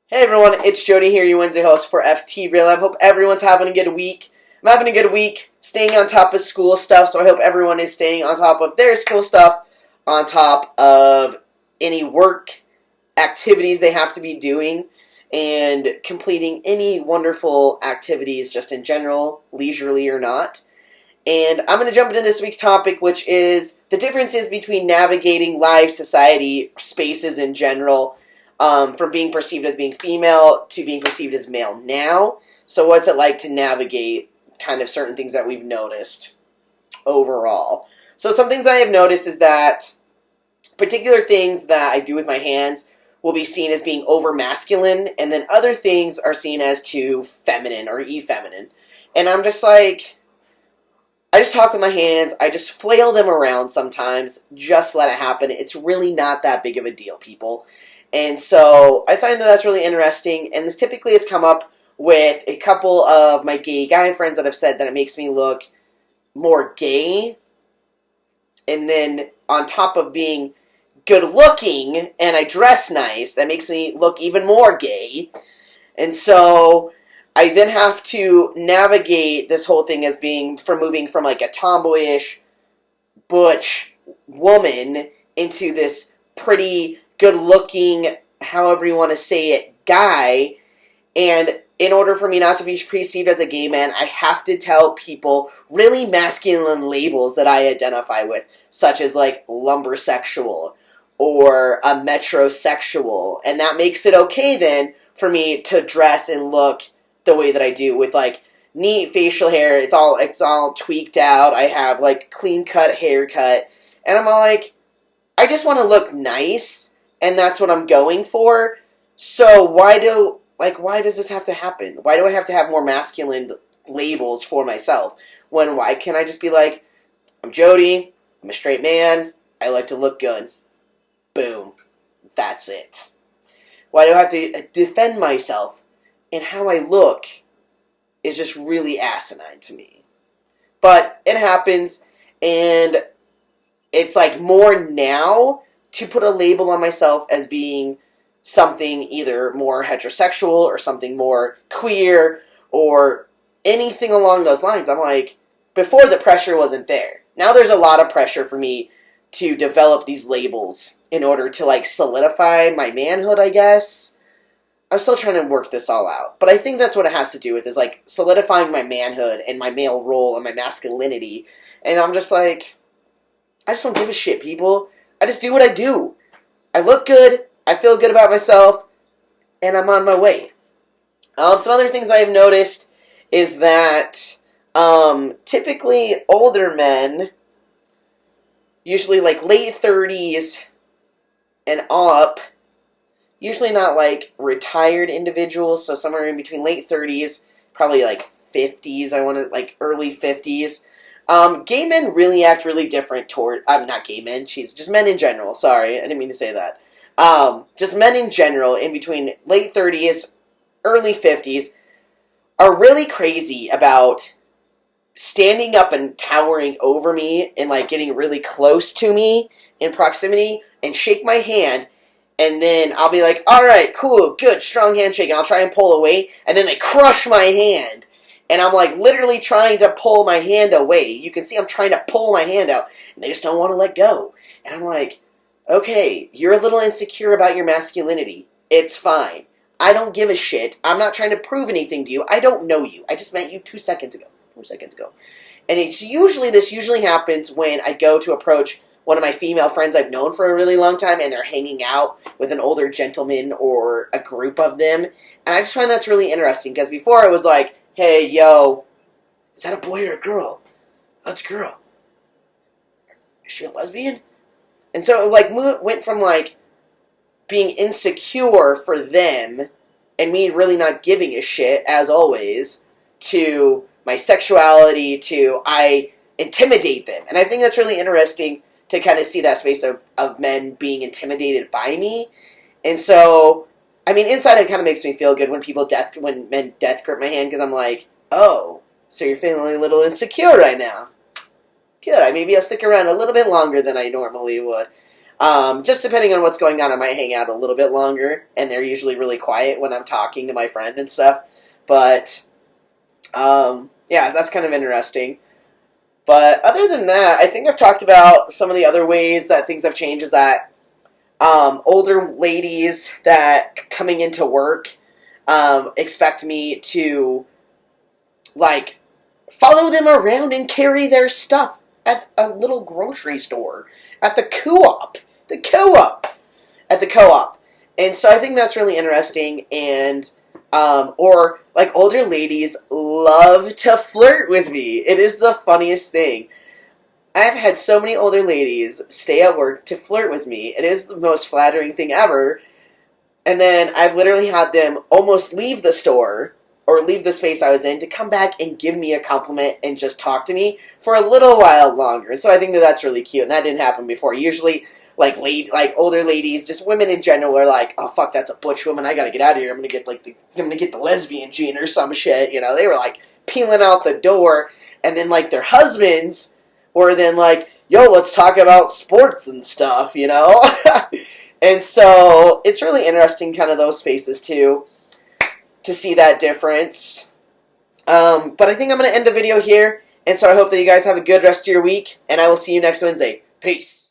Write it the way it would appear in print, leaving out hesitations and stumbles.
Hey everyone, it's Jody here, your Wednesday host for FT Real. I hope everyone's having a good week. I'm having a good week, staying on top of school stuff, so I hope everyone is staying on top of their school stuff, on top of any work activities they have to be doing, and completing any wonderful activities just in general, leisurely or not. And I'm going to jump into this week's topic, which is the differences between navigating life, society, spaces in general, from being perceived as being female to being perceived as male now. So what's it like to navigate kind of certain things that we've noticed overall? So some things I have noticed is that particular things that I do with my hands will be seen as being over masculine, and then other things are seen as too feminine or effeminine. And I'm just like, I just talk with my hands, I just flail them around sometimes, just let it happen. It's really not that big of a deal, people. And so I find that that's really interesting, and this typically has come up with a couple of my gay guy friends that have said that it makes me look more gay, and then on top of being good looking and I dress nice, that makes me look even more gay. And so I then have to navigate this whole thing as being from moving from like a tomboyish butch woman into this pretty good-looking, however you want to say it, guy. And in order for me not to be perceived as a gay man, I have to tell people really masculine labels that I identify with, such as like lumbersexual or a metrosexual. And that makes it okay then for me to dress and look the way that I do with like neat facial hair. It's all tweaked out. I have like clean-cut haircut. And I'm all like, I just want to look nice. And that's what I'm going for. So why does this have to happen? Why do I have to have more masculine labels for myself? Why can't I just be like, I'm Jody, I'm a straight man, I like to look good. Boom. That's it. Why do I have to defend myself? And how I look is just really asinine to me. But it happens, and it's like more now to put a label on myself as being something either more heterosexual or something more queer or anything along those lines. I'm like, before the pressure wasn't there. Now there's a lot of pressure for me to develop these labels in order to like solidify my manhood, I guess. I'm still trying to work this all out. But I think that's what it has to do with, is like solidifying my manhood and my male role and my masculinity. And I'm just like, I just don't give a shit, people. I just do what I do. I look good, I feel good about myself, and I'm on my way. Some other things I have noticed is that typically older men, usually like late 30s and up, usually not like retired individuals, so somewhere in between late 30s, probably like 50s, like early 50s. Gay men really act really different toward, not gay men, just men in general, sorry, I didn't mean to say that. Just men in general, in between late 30s, early 50s, are really crazy about standing up and towering over me and like getting really close to me in proximity and shake my hand, and then I'll be like, alright, cool, good, strong handshake, and I'll try and pull away, and then they crush my hand. And I'm like literally trying to pull my hand away. You can see I'm trying to pull my hand out, and they just don't want to let go. And I'm like, okay, you're a little insecure about your masculinity. It's fine. I don't give a shit. I'm not trying to prove anything to you. I don't know you. I just met you 2 seconds ago. 4 seconds ago. And this usually happens when I go to approach one of my female friends I've known for a really long time, and they're hanging out with an older gentleman or a group of them. And I just find that's really interesting, because before it was like, hey, yo, is that a boy or a girl? That's a girl. Is she a lesbian? And so it like went from like being insecure for them and me really not giving a shit, as always, to my sexuality, to I intimidate them. And I think that's really interesting to kind of see that space of men being intimidated by me. And so, I mean, inside it kind of makes me feel good when men death grip my hand, because I'm like, oh, so you're feeling a little insecure right now. Good, maybe I'll stick around a little bit longer than I normally would. Just depending on what's going on, I might hang out a little bit longer, and they're usually really quiet when I'm talking to my friend and stuff. But, yeah, that's kind of interesting. But other than that, I think I've talked about some of the other ways that things have changed is that older ladies that coming into work expect me to, like, follow them around and carry their stuff at a little grocery store, at the co-op, at the co-op. And so I think that's really interesting. And, or, like, older ladies love to flirt with me. It is the funniest thing. I've had so many older ladies stay at work to flirt with me. It is the most flattering thing ever. And then I've literally had them almost leave the store or leave the space I was in to come back and give me a compliment and just talk to me for a little while longer. And so I think that that's really cute, and that didn't happen before. Usually, like older ladies, just women in general, are like, "Oh fuck, that's a butch woman. I gotta get out of here. I'm gonna get the lesbian gene or some shit." You know, they were like peeling out the door, and then like their husbands were then like, "Yo, let's talk about sports and stuff," you know. And so it's really interesting, kind of those spaces too, to see that difference. But I think I'm going to end the video here. And so I hope that you guys have a good rest of your week. And I will see you next Wednesday. Peace.